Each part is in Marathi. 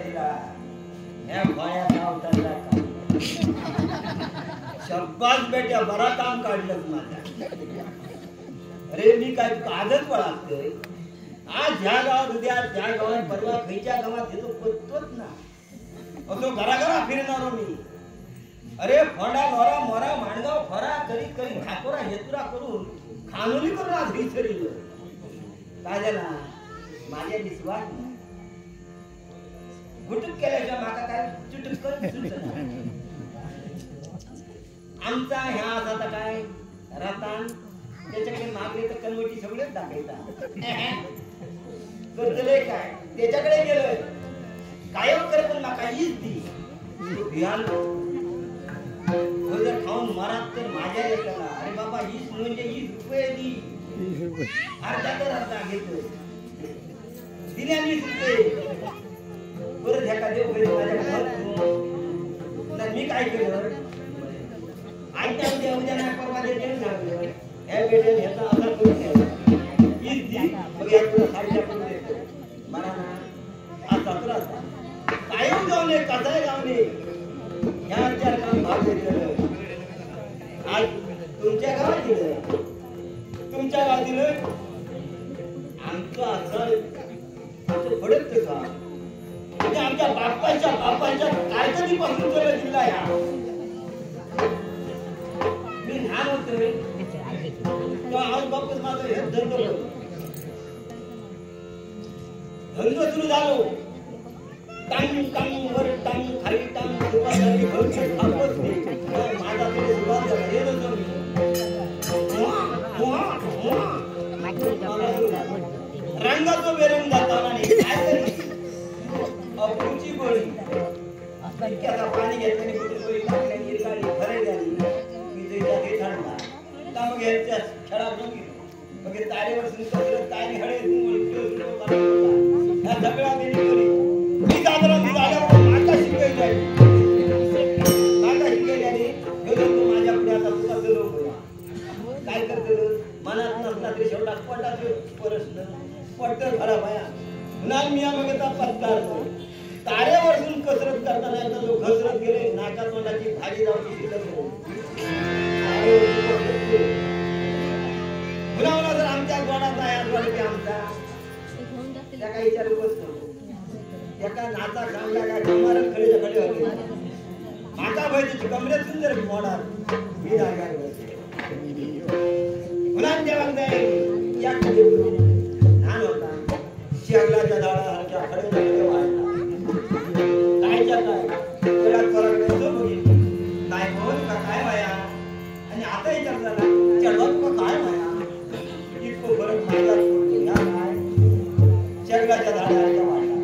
दिला ह्या भयाचा अवतारला शब्बास बेट्या बरा काम काढलं माझ्या अरे मी काय आजच पळातोय आज ह्या गावात उद्या त्या गावात परवा खैच्या गावात येतो पत्तोच ना असो घराघरा फिरणारो मी अरे फोंडा नोरा मोरा माणगाव फरा करी करी ठाकोरा हेतुरा करून खानोली करून आज विसरलो काय झाला माझ्या विश्वास गुटुक केल्याच्या माका काय चुटुक करून सुचना आमचा ह्या आता काय रतान त्याच्याकडे मागले तर कन्वर्टी सगळेच दाखवता करतले काय त्याच्याकडे गेलोय कायम करत माका हीच दी भियान जर खाऊन मारात तर माझ्या येताना अरे बाबा हीच म्हणजे 20 रुपये दी अर्धा तर अर्धा घेतो दिल्या 20 रुपये परत ह्या देव माझ्या मी काय केलं आयत्या उद्या उद्या नाही परवा देते सांगलं ह्या बेटे ह्याचा आधार करून घ्यायचा 20 दी मग यातून 5.5 देतो मला ना आज 17 कायम जाऊ नये कसाय जाऊ नये ह्या 4 काम भाग घेतलं आज तुमच्या गावात दिलं तुमच्या गावात दिलं आमचं असं पडत का म्हणजे आमच्या बापांच्या कारकिर्दीपासून केलं जिल्हा ह्या मी लहान होतो तेव्हा आज बापच माझं हे धंदो सुरू झालो टांग टांग वर टांग खाली टांग दुपारसाठी भविष्य थांबत नाही माझा तुझे सुरुवात झाला हे नव्हतं रंगाचं बेरंग जाताना नाही काय तरी अपुची गोळी इतक्याचा पाणी घेतल्याने कुठे गोळी टाकल्याने हिरगाडी भराई झाली मी तुझ्या ते थांबला का मग ह्याच्या खेळा बघ मग तारेवर सुंदर तारे हळे ह्या सगळ्या बेनी गोळी मी जागरावर माता शिकायला तो माझ्या पुढे आता तुला लोक काय करतो मनात नसला तरी शेवटा पटात प्रश्न पट्टर खरा बाया पुन्हा मी मग पत्कार तारेवरून कसरत करताना एकदा जो घसरत गेले नाका तोंडाची भाजी जाऊन शिकत पुन्हा जर आमच्या गोडात आहे की आमचा त्या काही विचारू बसतो एका नाचा खांबला काय कमरच खडे होते माता भाईची कमरेत सुंदर मोडा मी जागा पुन्हा जेव्हा या लहान होता शेगलाच्या झाडासारख्या खडे वाढला कायच्या काय त्याला फरक नाही बोल का काय माया आणि आता विचार झाला चढवत का काय माया इतकं फरक माझा काय शेगलाच्या झाडासारख्या वाढला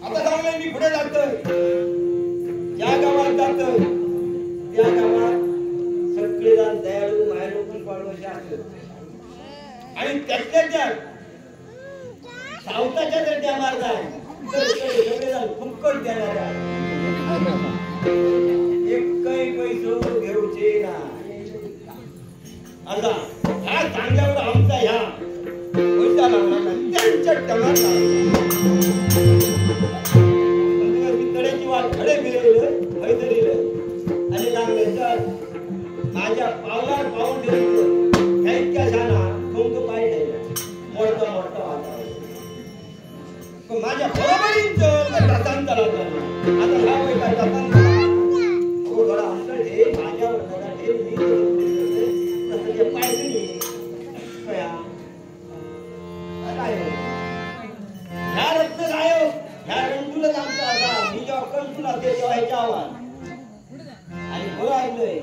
आता सांगलं मी पुढे जातोय ज्या गावात जातोय त्या गावात सगळेजण दयाळू मायाळू पण पाळवशी असतात आणि त्यातल्या त्यात सावताच्या जर त्या मार्ग आहे तर सगळेजण फुक्कट देणार एक काही पैसो घेऊचे ना आता ह्या चांगल्यावर आमचा ह्या पैसा लागला ना त्यांच्या टमाटा कडेची वाट खडे फिरवलं हैदरीलं आणि लागलं तर माझ्या पावलावर पाऊल दिलं ह्या इतक्या शाना तुमचं काय नाही मोठं वातावरण माझ्या बरोबरीचं तासांतरा आता ह्या वय काय तासांतरा हो थोडा अंतर ठे माझ्यावर थोडा ठे मी तसं जे पाहिजे नाही काय ह्या रत्न गायब ह्या रंगुलच आमचा असा मी जेव्हा कंटून असते तेव्हा ह्याच्या आवाज आणि हो ऐकलोय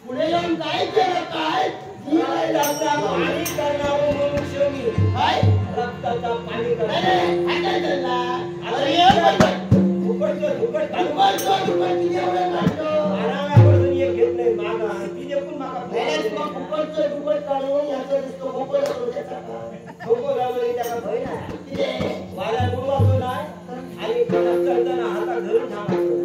पुढे येऊन काय केलं काय पाणी करणारा मनुष्य मी काय रक्ताचा पाणी करणार घेत नाही मागा तिने पण मागा काढून याचा दिसतो वाऱ्या बोलवायचो नाही आणि चढताना हातात धरून थांबायचो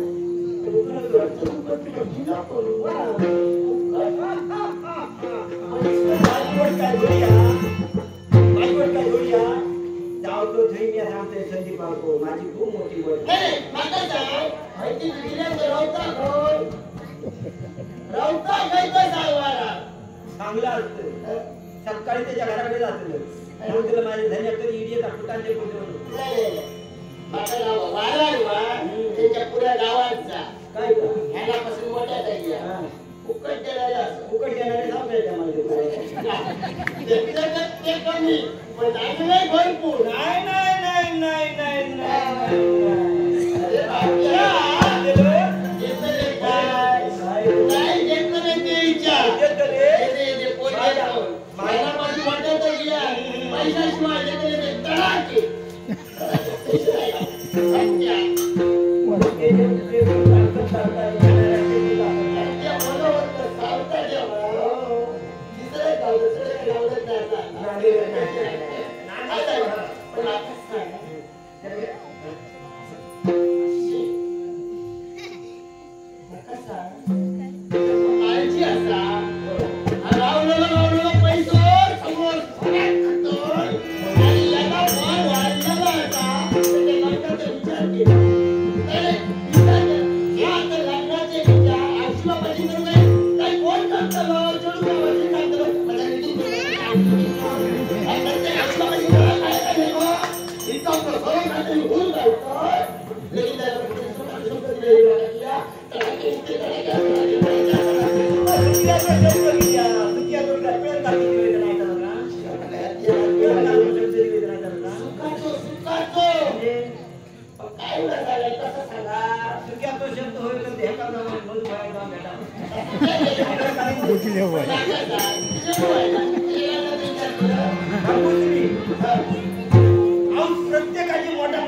संदीप बाळको माझी खूप मोठी गोष्ट चांगला असतं सकाळी त्याच्या घराकडे जातो त्याला माझे धन्यवाद इडियत फुटांचे त्यांच्या पुऱ्या गावाचा काय ह्यालापासून मोठ्या जायच्या फुकट देणारे सांगायच्या ते कमी पण नाही भरपूर नाही नाही नाही नाही नाही प्रत्येकाची मोठ्या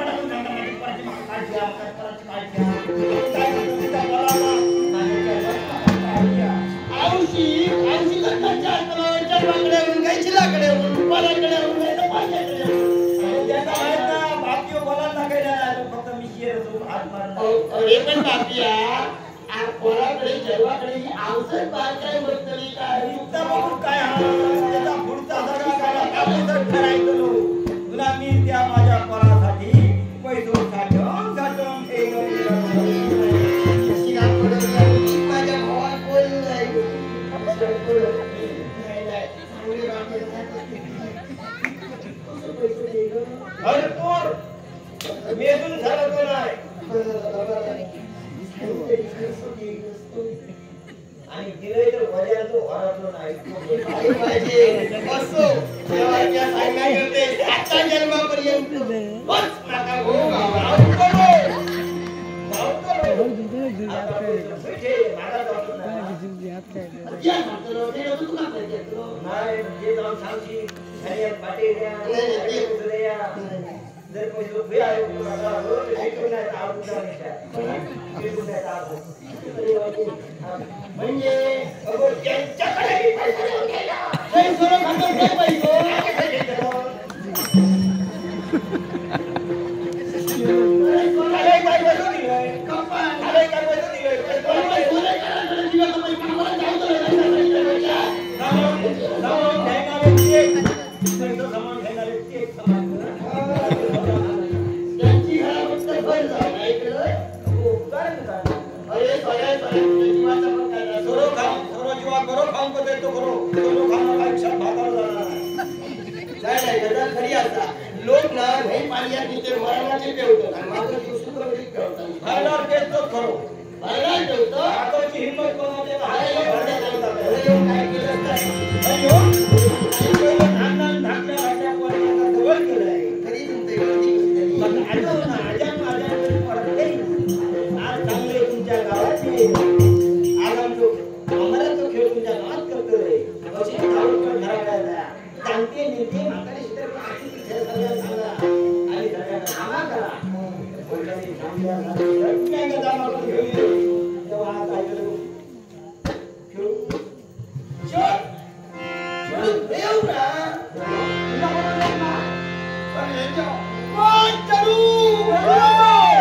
माझ्या परासाठी पैसे साठवून माझ्या भावात बोलून जाईल भरपूर मेजून झालं तो नाही आणि दिले तर वजा तो घरातून नाही बसो देवाच्या सांगाय करते आता जन्मापर्यंत बस प्रकार हो म्हणजे त्यांच्याकडे लोक ना नाही पाण्यात नीचे मरणाचे ठेवतो आणि माझं दुसरं ठेवतात खरो भरणार ठेवतो आताची हिंमत कोणाचे काय केलं धाकल्या जवळ केलंय तरी तुमचे चांगले तुमच्या गावात ती म्हातारी शिकते हे सगळ्यांना सांगा आणि सगळ्यांना कामा करा कोणत्याही कामगार जामाकडून घेऊन ये तेव्हा हा काय करू देव ना पण